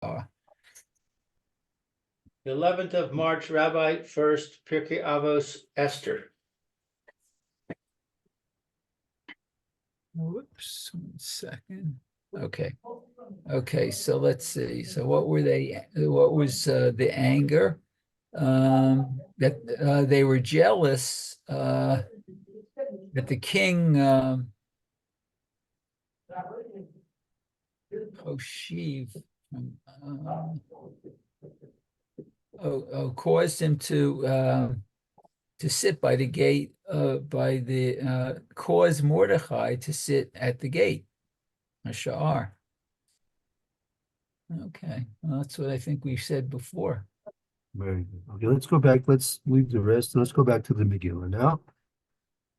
The 11th of March, Rabbi Furst, Pierke, Avos, Esther. Whoops, 1 second. Okay, so let's see. So what was the anger? That they were jealous that the king Hoshiv caused him to sit by the gate, cause Mordechai to sit at the gate, Ashar. Okay, well, that's what I think we said before. Very good. Okay, let's go back. Let's leave the rest. Let's go back to the Megillah now.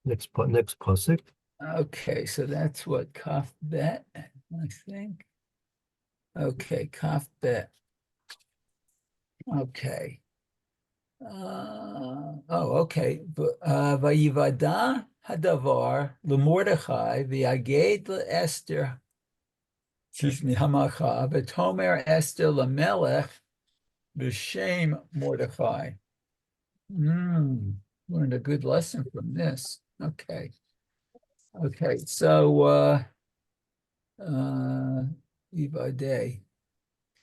Next pasuk. Okay, so that's what Kaf Bet, I think. Okay, Kaf Bet. Okay. Okay. Vayivada hadavar leMordechai v'yaged leEsther. Excuse me, Hamacha v'tomer Esther leMelech b'shem Mordechai. Learned a good lesson from this. Okay, so Ivadeh.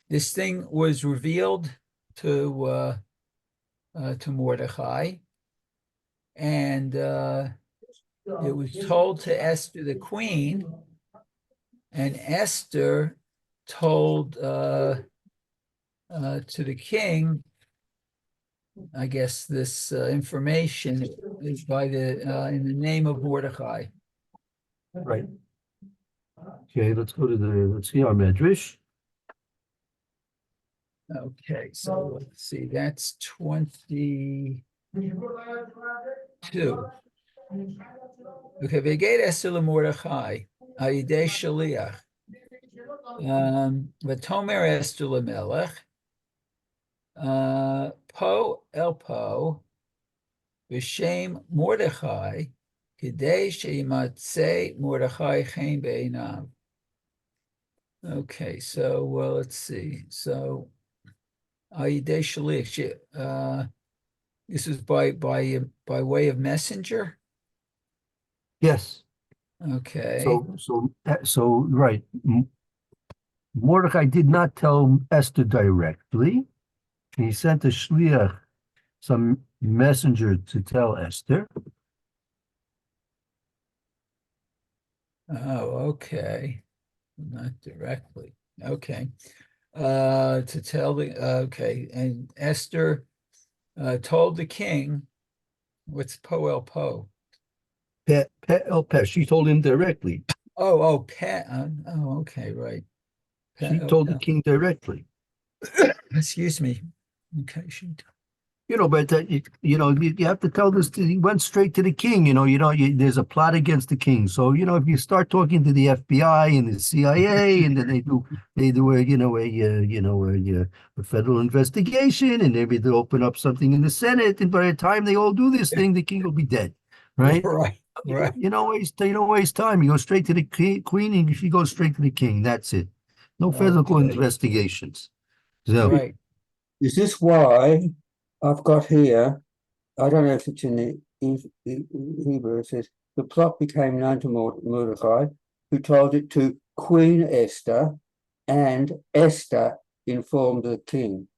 This thing was revealed to Mordechai, and it was told to Esther the queen, and Esther told to the king. I guess this information is by in the name of Mordechai. Right. Okay, let's see our medrash. Okay, so let's see, that's 22. Okay, V'ged Esther leMordechai, Ayidei Shaliach, V'tomer Esther leMelech, Po El B'shem Mordechai, Kidei sheyimatzei Mordechai chen be'einav. Okay, so let's see. So Ayidei Shaliach, this is by way of messenger. Yes. Okay. So right. Mordechai did not tell Esther directly. He sent a shliach, some messenger, to tell Esther. Oh, okay. Not directly. Okay. To tell okay, and Esther told the king, what's Po El Po? Pe El Pe. She told him directly. Okay, right. She told the king directly. Excuse me. Okay, but you have to tell this. He went straight to the king. There's a plot against the king. So if you start talking to the FBI and the CIA, and then they do a federal investigation, and maybe they open up something in the Senate, and by the time they all do this thing, the king will be dead, right? Right. You don't waste time. You go straight to the queen, and she goes straight to the king. That's it. No federal investigations. So. Right. Is this why I've got here, I don't know if it's in the Hebrew, it says, the plot became known to Mordechai, who told it to Queen Esther, and Esther informed the king.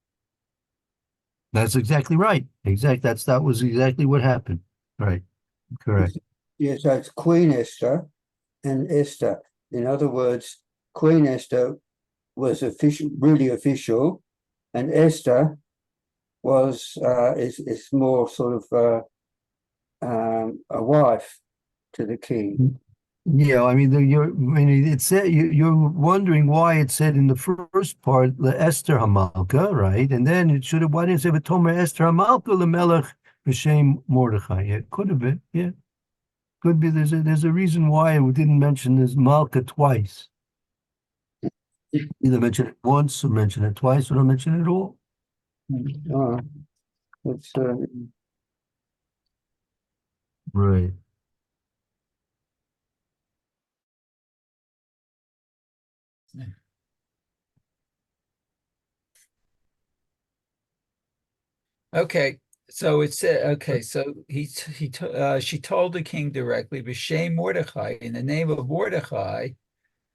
That's exactly right. That was exactly what happened. Right. Correct. Yeah, so it's Queen Esther and Esther. In other words, Queen Esther was really official, and Esther was is more sort of a wife to the king. Yeah, I mean, it said you're wondering why it said in the first part the Esther Hamalka, right? And then it should have. Why didn't it say V'tomer Esther Hamalka leMelech b'shem Mordechai? It could have been. Yeah, could be. There's a reason why we didn't mention this Malka twice. Either mention it once or mention it twice or don't mention it at all. It's Right. Okay, so it said, okay, so she told the king directly, B'Shem Mordechai, in the name of Mordechai,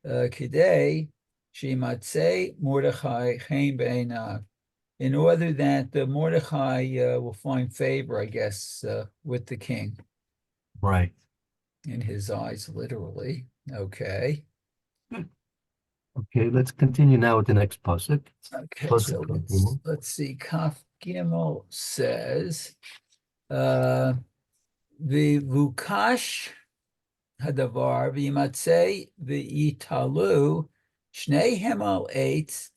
Kidei, Shimatzei Mordechai Chen Be'einav, in order that the Mordechai will find favor, I guess, with the king Right. in his eyes, literally. Okay. Okay, let's continue now with the next pasuk. Okay, Pasuk so Kaf Gimel. let's see. Kaf Gimel says, the Vukash Hadavar v'yimatzei v'yitalu shnehem al eitz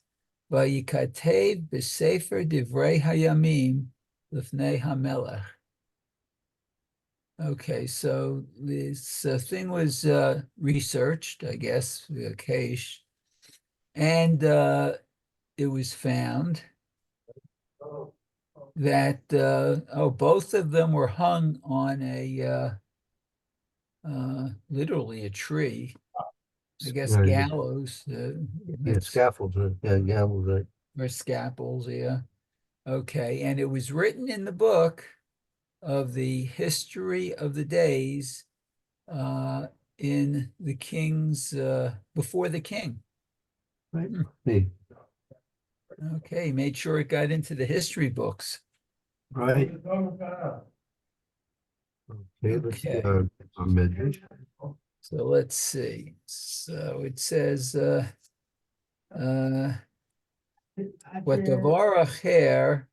v'yikatev b'sefer divrei hayamim l'fnei hamelech. Okay, so this thing was researched, I guess, via Caish, and it was found that both of them were hung on a literally a tree, I guess, Yeah, gallows. yeah, That's scaffolds, yeah, gallows, right. or scaffolds, yeah. Okay, and it was written in the book of the history of the days in the king's before the king. Right. Hey, Okay, made sure it got into the history books. right. Okay, let's do Okay. our measures. So let's see. So it says what davar acher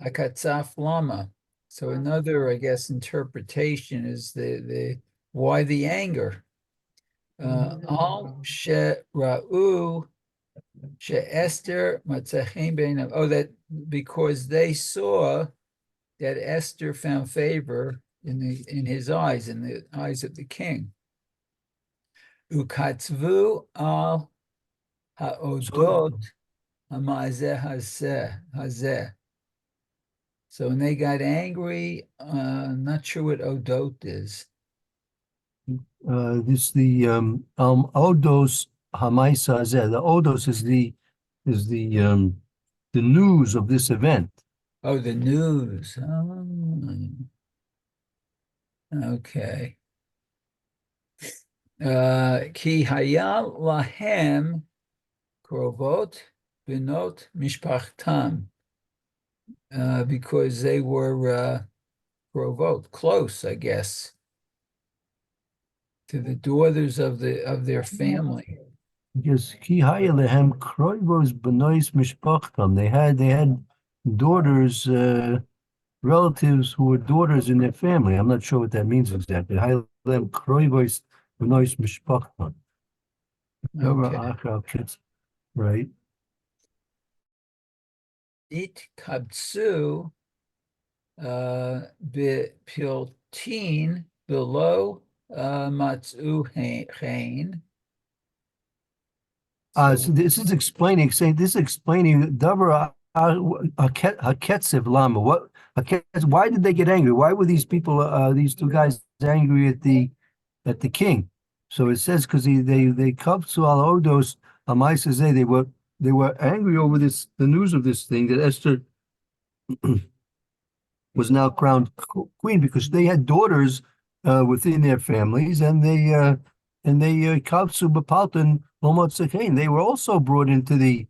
hakatzaf lama. So another, I guess, interpretation is the why the anger. Al she'ra'u she'Esther matzachem beinav. Oh, that because they saw that Esther found favor in his eyes, in the eyes of the king. Ukatzvu al ha'odot ha'ma'azeh hazeh. So when they got angry, not sure what odot is. This odos hamaisa hazeh. The odos is the news of this event. Oh, the news. Oh, okay. Ki hayal lahem krovot benot mishpachtam. Because they were krovot, close, I guess, to the daughters of their family. Because ki haya lehem kroivos benois mishpachtam. They had daughters, relatives who were daughters in their family. I'm not sure what that means exactly. Haya lehem kroivos benois mishpachtam. Okay. Right. It kabtsu bepiltin below matzu chain. So this is explaining, Davar Haketziv Lama. Why did they get angry? Why were these people, these two guys, angry at the king? So it says because they kapsu al odos amaisazeh. They were angry over the news of this thing that Esther was now crowned queen because they had daughters within their families, and they kapsu b'paltan lomot sekain. They were also brought into the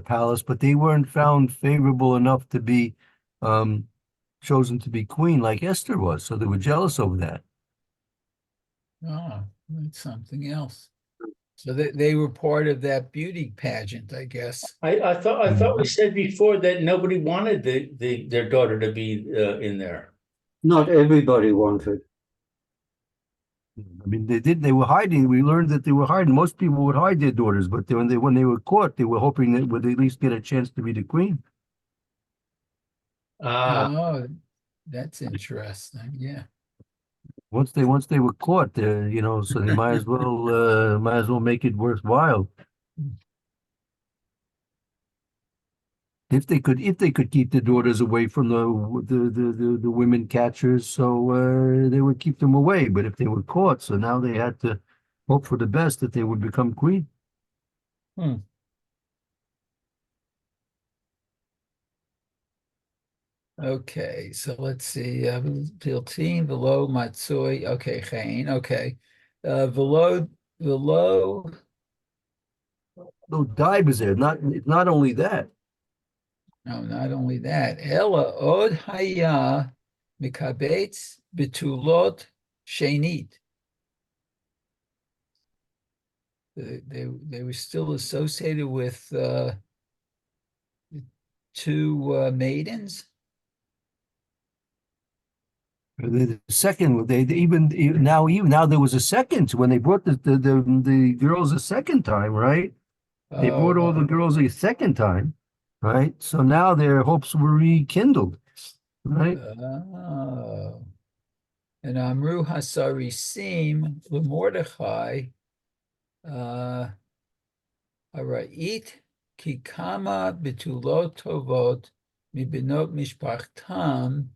palace, but they weren't found favorable enough to be chosen to be queen like Esther was. So they were jealous over that. Oh, that's something else. So they were part of that beauty pageant, I guess. I thought we said before that nobody wanted their daughter to be in there. Not everybody wanted. I mean, they were hiding. We learned that they were hiding. Most people would hide their daughters, but when they were caught, they were hoping that would at least get a chance to be the queen. Oh, that's interesting. Yeah. Once they were caught, so they might as well make it worthwhile. If they could keep the daughters away from the women catchers, so they would keep them away. But if they were caught, so now they had to hope for the best that they would become queen. Okay, so let's see. Piltin, velo, matsoi. Okay, chain. Okay. Velo, velo. No, Dive is there. Not only that. No, not only that. Ella od haya mikabetz betulot shenit. They were still associated with two maidens. The second, even now there was a second when they brought the girls a second time, right? They brought all the girls a second time, right? So now their hopes were rekindled, right? Oh. And Amru Hasarisim Mordechai. All right. Eat kikama betulot tovot mibinot mishpachtam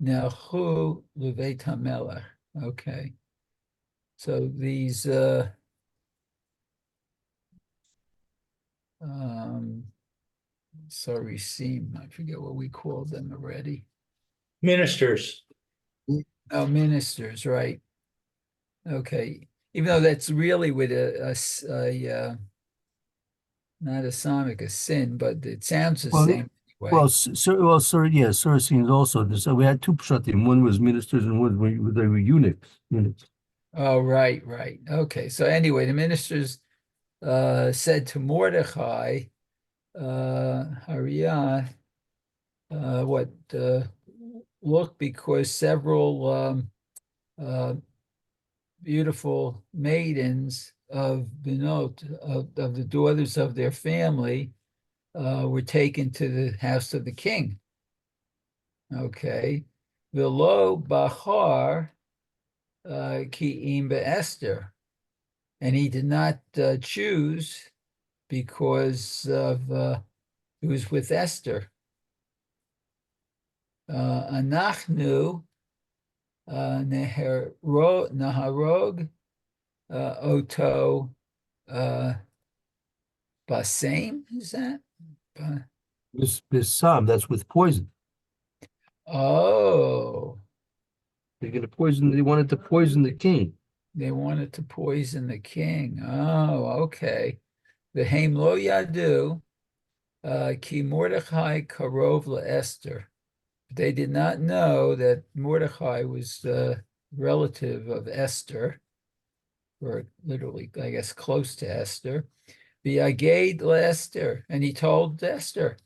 nelchu leveit hamelech. Okay. So these Sarisim, I forget what we called them already. Ministers. Oh, ministers, right? Okay. Even though that's really with not a sonic, a sin, but it sounds the Well, same anyway. yeah, Saracens also. So we had two pshatim. One was ministers, and one they were eunuchs. Oh, right, right. Okay. So anyway, the ministers said to Mordechai, Hariah, look, because several beautiful maidens of Benot, of the daughters of their family, were taken to the house of the king. Okay. Velo Bahar Ki'im Esther. And he did not choose because of he was with Esther. Anachnu Naharog Oto Basame, is that? This psalm that's with poison. Oh, They're going to poison. They wanted to poison the king. they wanted to poison the king. Oh, okay. The Haim Lo Yadu Ki Mordechai Karov La Esther. They did not know that Mordechai was the relative of Esther, or literally, I guess, close to Esther. V'yaged Esther, and he told Esther,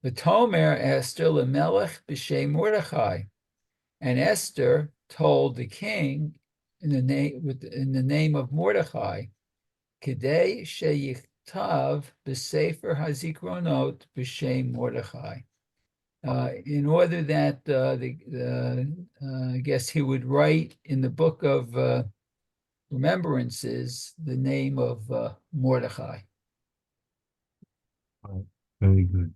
V'tomer Esther lemelech b'shem Mordechai, and Esther told the king in the name of Mordechai, Kedei sheyichtav b'sefer hazikronot b'shem Mordechai. In order that I guess he would write in the book of remembrances the name of Mordechai. Right. Very good.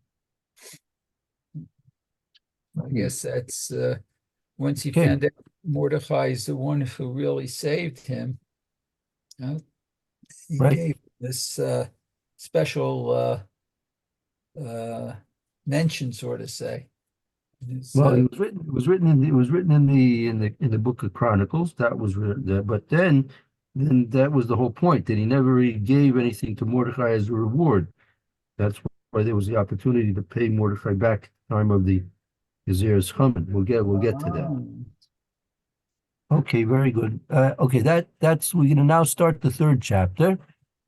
I guess that's once he Okay. found out Mordechai is the one who really saved him. He Right. gave this special mention, sort of say. Well, it was written in the book of Chronicles. That was written there, but then that was the whole point, that he never really gave anything to Mordecai as a reward. That's why there was the opportunity to pay Mordecai back at the time of the Gezer's Haman. We'll get to that. Okay, very good. Okay, that's we're gonna now start the third chapter.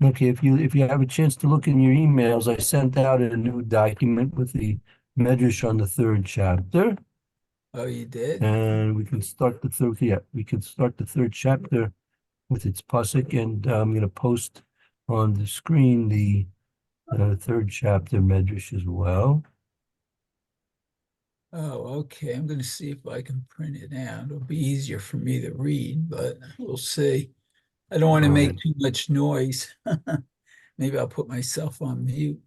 Okay, if you have a chance to look in your emails, I sent out a new document with the medrash on the third chapter. Oh, you did? And we can start we can start the third chapter with its pasuk, and I'm going to post on the screen the third chapter medrash as well. Oh, okay. I'm going to see if I can print it out. It'll be easier for me to read, but we'll see. I don't want to All make right. too much noise. Maybe I'll put myself on mute.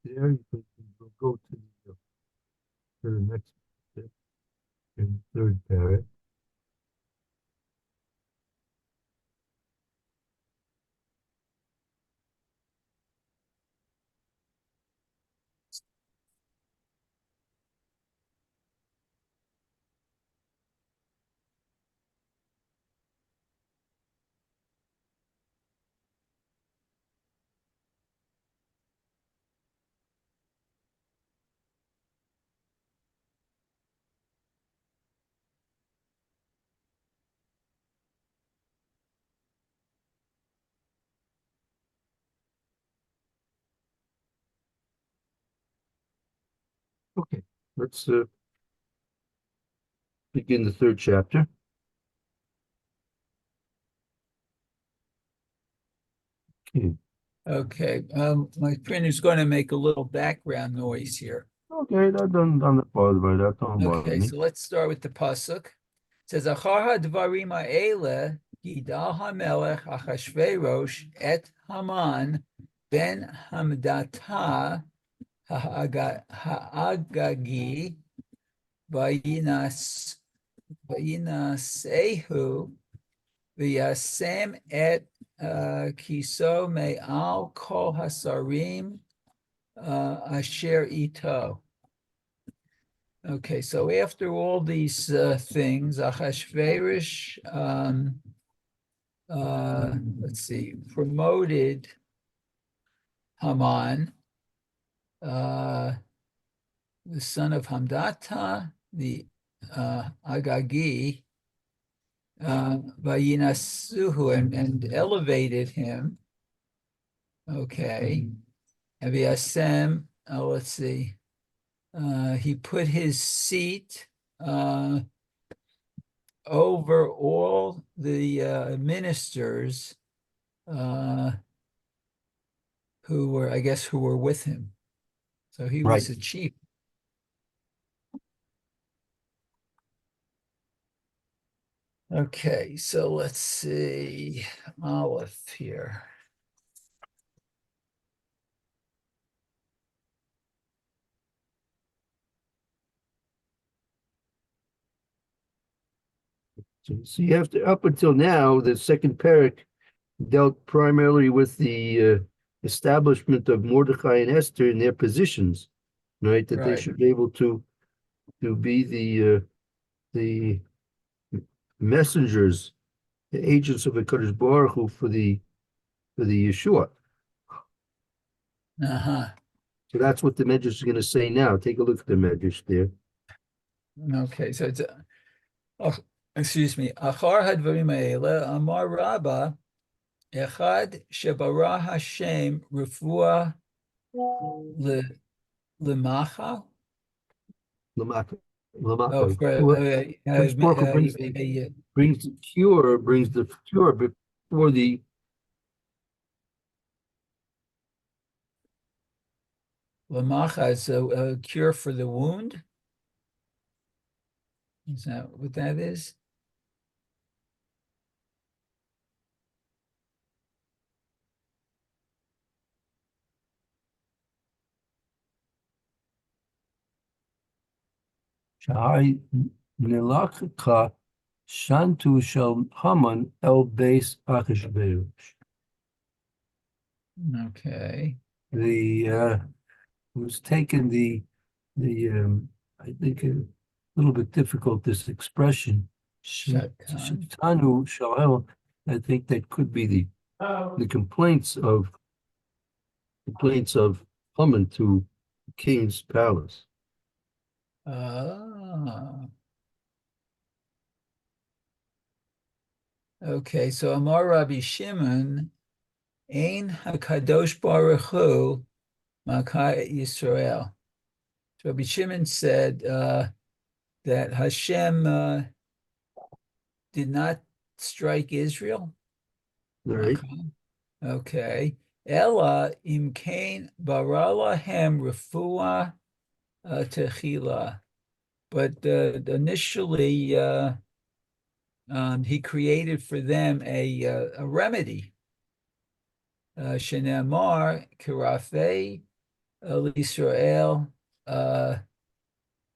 there. We'll go to the next step in the third paragraph. Okay, let's begin the third chapter. Okay, Okay, my printer's going to make a little background noise here. okay, I'm not bothered by that. Don't bother Okay, me. so let's start with the pasuk. It says, "Achar hadvarim ha'ele gidal hamelech Achashverosh et Haman ben Hamdata ha'agagi vayinasehu v'yasem et kiso me'al kol hasarim asher ito." Okay, so after all these things, Achashverosh, let's see, promoted Haman, the son of Hamdata, the Agagi, Vayinasuhu, and elevated him. Okay, and Vyasem, let's see. He put his seat over all the ministers who were, I guess, who were with him. So he was Right. a chief. Okay, so let's see. Aleph here. So you have to, up until now, the second parak dealt primarily with the establishment of Mordecai and Esther in their positions, right? That they Right. should be able to be the messengers, the agents of HaKadosh Baruch Hu for the Yeshua. Uh-huh. So that's what the Medrash is going to say now. Take a look at the Medrash there. Okay, so it's excuse me. Achar hadvarim ha'ele amar Rabba echad shebara Hashem refuah lemacha. Lamaka. Oh, for Kadosh Baruch Hu brings the cure before the lemacha is a cure for the wound. Is that what that is? Shai Nilachka Shantu Shel Haman El Beis Achashverosh. Okay. Was taken I think a little bit difficult, this expression Shatan. Shatanu Shel. I think that could be the complaints of Haman to the king's palace. Ah. Okay, so Amar Rabbi Shimon, Ein HaKadosh Baruch Hu Makai Yisrael. So Rabbi Shimon said that Hashem did not strike Israel. Right. Okay. Ella imkain bara lahem refuah techila. But initially, he created for them a remedy. Shenemar kirafe Israel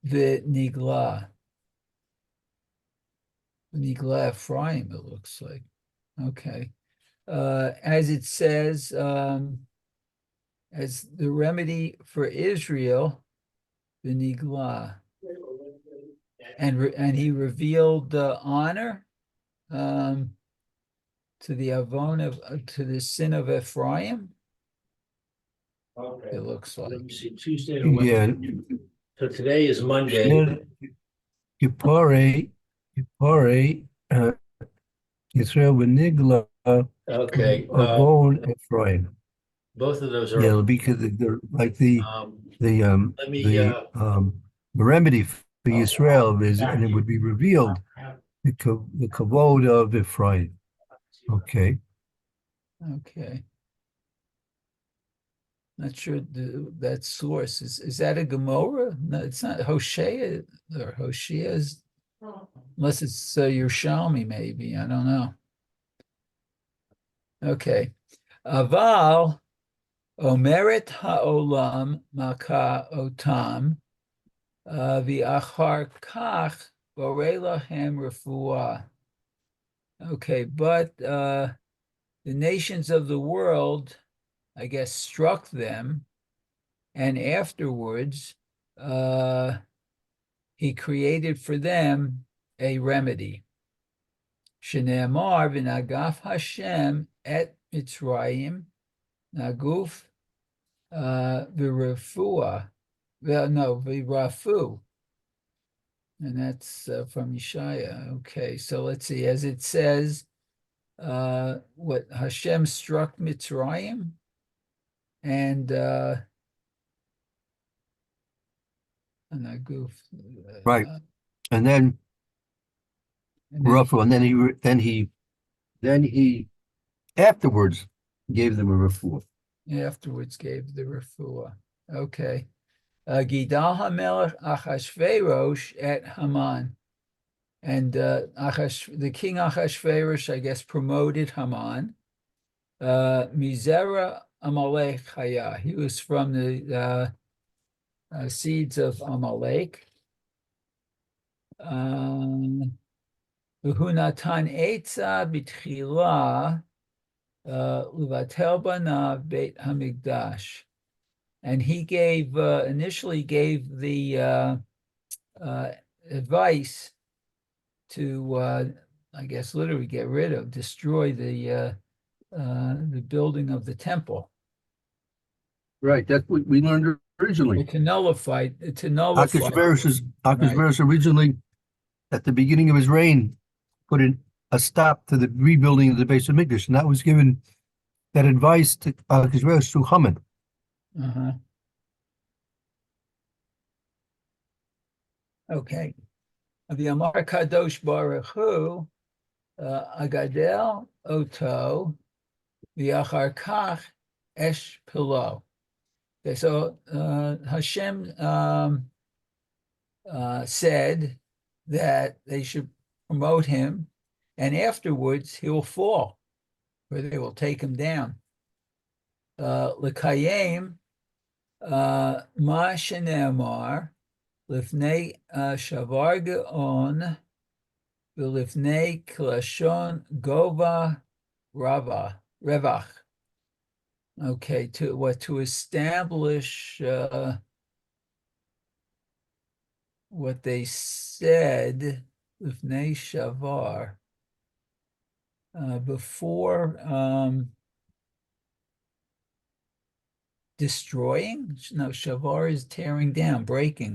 v'nigla. Nigla Ephraim, it looks like. Okay. As it says, as the remedy for Israel, the Nigla. And he revealed honor to the Avon to the sin of Ephraim. Okay. It looks like. Let me see, Tuesday or Yeah. Wednesday. So today is Monday. Kippurei, Yisrael v'nigla, Okay, Avon Ephraim. both of those Yeah, are, because they're like the let me, remedy for Yisrael is, and it would be revealed the kavod of Ephraim. Okay. Okay. Not sure that source is that a Gemara? No, it's not Hosea or Hosea's, unless it's Yerushalmi, maybe. I don't know. Okay. Aval Omeret Haolam Maka Otam V'achar Kach Borei Lahem Refuah. Okay, but the nations of the world, I guess, struck them, and afterwards he created for them a remedy. Shneamar v'nagaf Hashem et Mitzrayim naguf v'rafua, v'rafu, and that's from Yeshaya. Okay, so let's see. As it says, what Hashem struck Mitzrayim, and naguf, Right. And then Rafu, and then he afterwards gave them a refuah. Afterwards gave the refuah. Okay. Gidal HaMelech Achashverosh et Haman. And the king Achashverosh, I guess, promoted Haman. Mizera Amalek Chaya. He was from the seeds of Amalek. V'hunatan Eitza B'tchila L'vatel Banav Beit Hamikdash. And he initially gave the advice to, I guess, literally destroy the building of the temple. Right. That's what we learned originally. To nullify. Achashverosh originally, at the beginning of his reign, put a stop to the rebuilding of the base of Mikdash, and that was given that advice to Achashverosh through Haman. Uh-huh. Okay. The Amar Kadosh Baruch Hu, Agadel Oto, V'achar Kach Esh Pilo. Okay, so Hashem said that they should promote him, and afterwards he will fall, or they will take him down. L'kayem ma shene'amar lifnei shavar ge'on v'lifnei klashon gova revach. Okay, to establish what they said, lifnei shavar, before destroying? No, shavar is tearing down, breaking.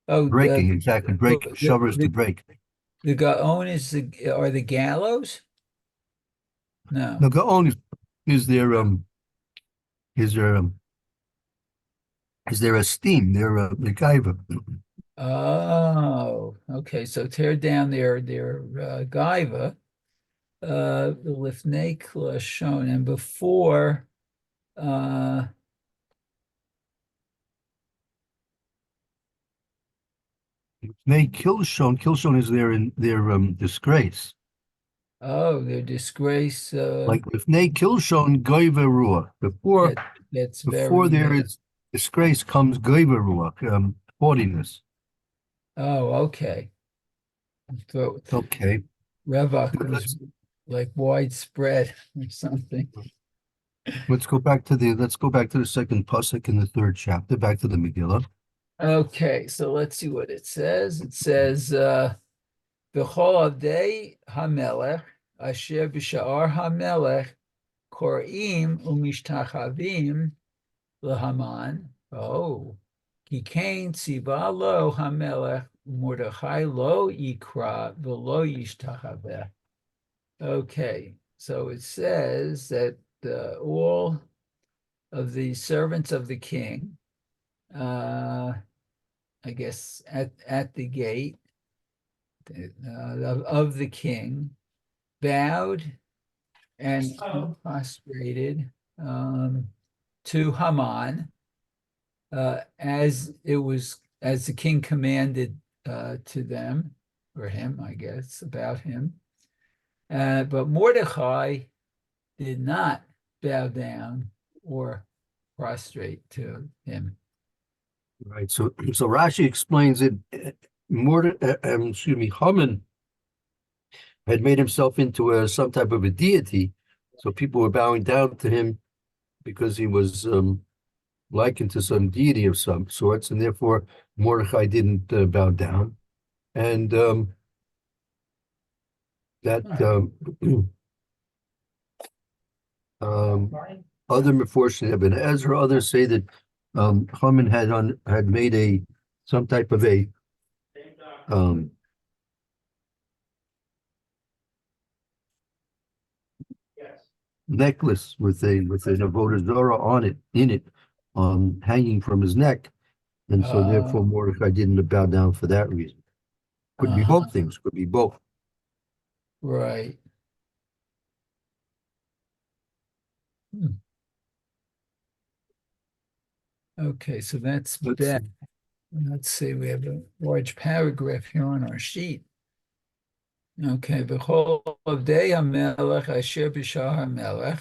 Breaking, exactly. Break, shavar is to break. The gaon are the gallows? No. The gaon is their esteem, their gaiva. Oh, okay. So tear down their gaiva, the lifnei klashon, and before Kilshon is their disgrace. Oh, their disgrace. Like Lifnei Kilshon Goyve Ruach. That's Before there very. is disgrace comes Goyve Ruach, haughtiness. Oh, okay. So Okay. Revach was Let's like widespread or something. let's go back to the second pasuk in the third chapter, back to the Megillah. Okay, so let's see what it says. It says, B'chol avdei hamelech asher b'sha'ar hamelech korim umishtachavim lehaman. Oh, ki kain tziva lo hamelech Mordechai lo yikra v'lo yishtachaveh. Okay, so it says that all of the servants of the king, I guess at the gate of the king, bowed and prostrated to Haman, as the king commanded to them, or him, I guess, about him. But Mordecai did not bow down or prostrate to him. Right. So Rashi explains it. Haman had made himself into some type of a deity, so people were bowing down to him because he was likened to some deity of some sorts, and therefore Mordechai didn't bow down, and that other Meforshim Ibn Ezra, others say that Haman had made some type of a necklace with an avodah zarah in it, hanging from his neck, and so therefore Mordecai didn't bow down for that reason. Could be both things. Could be both. Right. Okay, so that's that. Let's see, we have a large paragraph here on our sheet. Okay, v'chol avdei hamelech asher b'sha'ar hamelech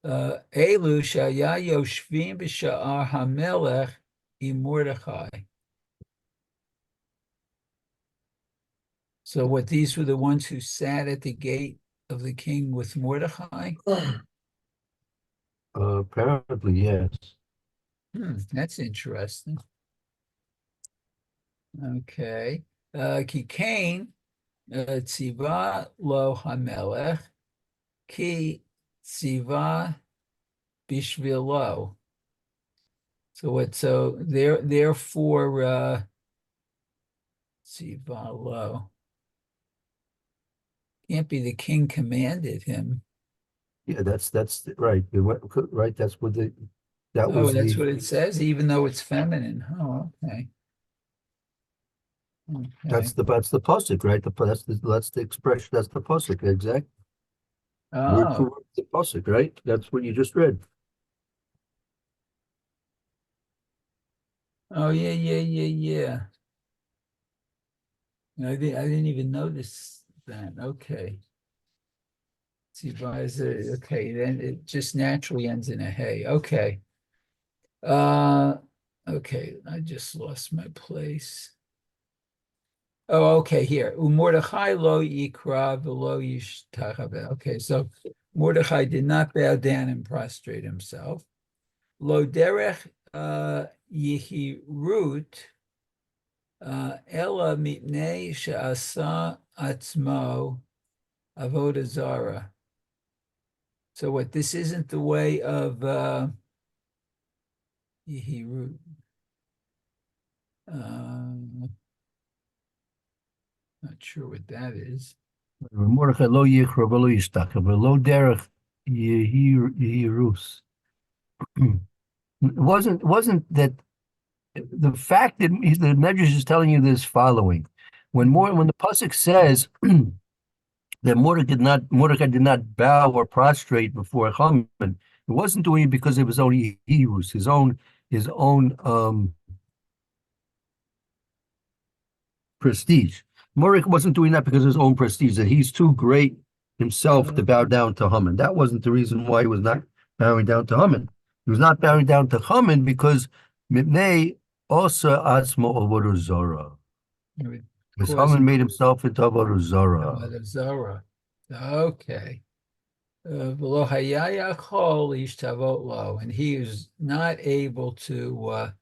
elu shaya yoshvim b'sha'ar hamelech im Mordechai. So what, these were the ones who sat at the gate of the king with Mordechai? Apparently, yes. That's interesting. Okay. Ki kain tziva lo hamelech ki tziva bishvilo. So therefore tziva lo can't be the king commanded him. Yeah, that's right. Right. That's what that Oh, was that's what it says, even though it's feminine. Oh, okay. That's the pasuk, right? That's the expression. That's the pasuk, exactly. Word for Oh, word, the pasuk, right? That's what you just read. oh yeah. I didn't even notice that. Okay. Okay, then it just naturally ends in a hey. Okay. Okay, I just lost my place. Oh, okay, here. Mordechai lo yikra v'lo yishtachaveh. Okay, so Mordechai did not bow down and prostrate himself. Lo derech yihirut ela mipnei she'asa atzmo avodah zara. So what, this isn't the way of yihirut. Not sure what that is. Mordechai lo yichra v'lo yishtachah v'lo derech yehirus. It wasn't that the fact that the Medrash is telling you this following. When the pasuk says that Mordecai did not bow or prostrate before Haman, it wasn't doing it because of his own yehirus, his own prestige. Mordecai wasn't doing that because of his own prestige, that he's too great himself to bow down to Haman. That wasn't the reason why he was not bowing down to Haman. He was not bowing down to Haman because Mipnei also Atzmo Avodah Zarah. Because Haman made himself into Avodah Zarah. Avodah Zarah. Okay. V'lo haya yachol ishtavot lo, and he was not able to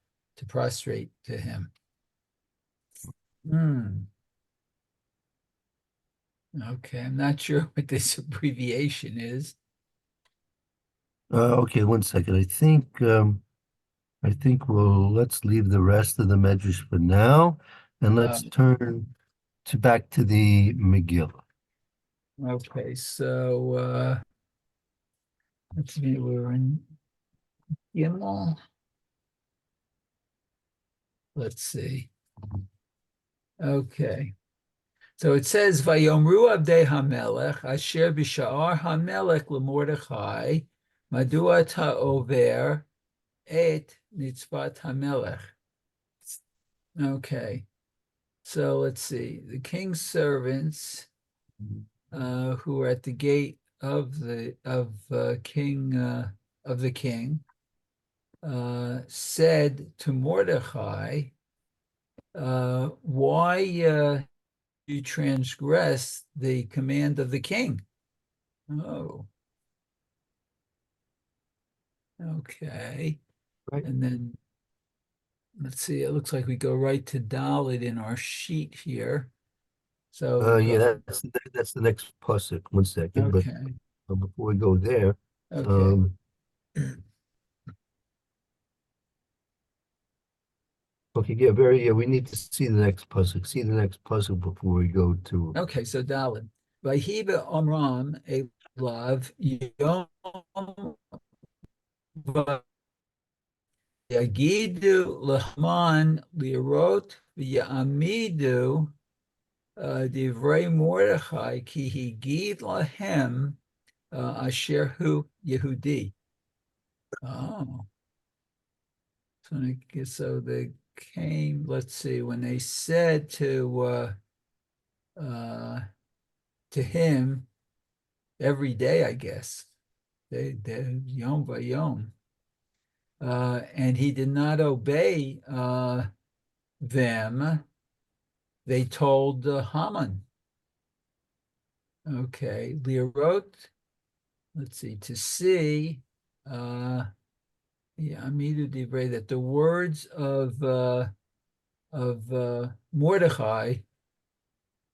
prostrate to him. Okay, I'm not sure what this abbreviation is. Okay, one second. I think let's leave the rest of the medrash for now, and let's turn back to the Megillah. Okay, so let's see, we're in Gimel. Let's see. Okay. So it says, Vayomru Abdei HaMelech, Asher B'Sha'ar HaMelech LeMordechai, Madua Ta'over Et Nitzvat HaMelech. Okay. So let's see. The king's servants who were at the gate of the king said to Mordechai, why you transgress the command of the king? Oh, okay. Right. And then let's see, it looks like we go right to Dalit in our sheet here. So yeah, that's the next pasuk. One second, okay. but before we go there, Okay. Okay, yeah, we need to see the next pasuk. See the next pasuk before we go to. Okay, so Dalit. Vahiba Omram Elav Yom Yagidu Lahman Lirot V'Yamidu Divrei Mordechai Ki Higid Lahem Asher Hu Yehudi. Oh, so I guess so. They came. Let's see. When they said to him every day, I guess they Yom Vayom. And he did not obey them. They told Haman. Okay, Learot. Let's see, to see. Amidu Divrei, that the words of Mordechai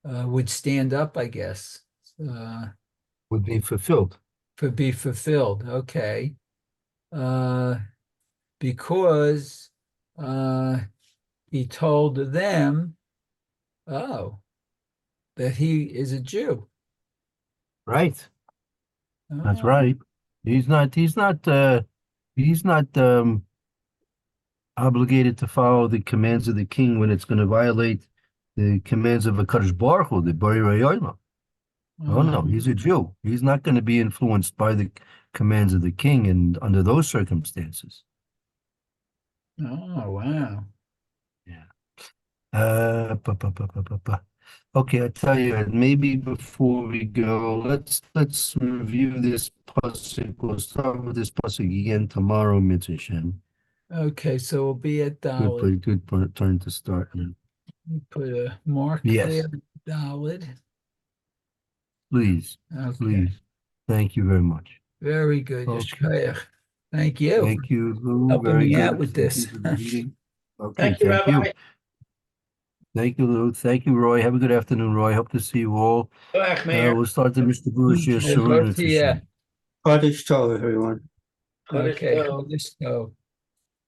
would stand up, I guess. Would be fulfilled. Be fulfilled. Okay. Because he told them, that he is a Jew. Right. That's Oh. right. He's not obligated to follow the commands of the king when it's going to violate the commands of a Kadosh Baruch Hu, the Bari Rayolah. Oh no, he's a Jew. He's not going to be influenced by the commands of the king and under those circumstances. Oh, wow. Yeah. Okay, I tell you, maybe before we go, let's review this pasuk. We'll start with this pasuk again tomorrow, Mitzvah Shem. Okay, so we'll be at Dalit. Good turn to start. Put a mark Yes. there, Dalit. Please, Okay. please. Thank you very much. Very good. Okay. Yeshayach. Thank you. Thank you, Lou. Helping Very me good. out with this. Thank you for the reading. Okay, Thank you, Rabbi. Thank you, Lou. Thank you, Roy. Have a good afternoon, Roy. Hope to see you all. Back, Mayor. We'll start the Mr. Bruce Both here. soon. Kaddish Tov, everyone. Okay, Kodesh Tov. Kodesh Tov.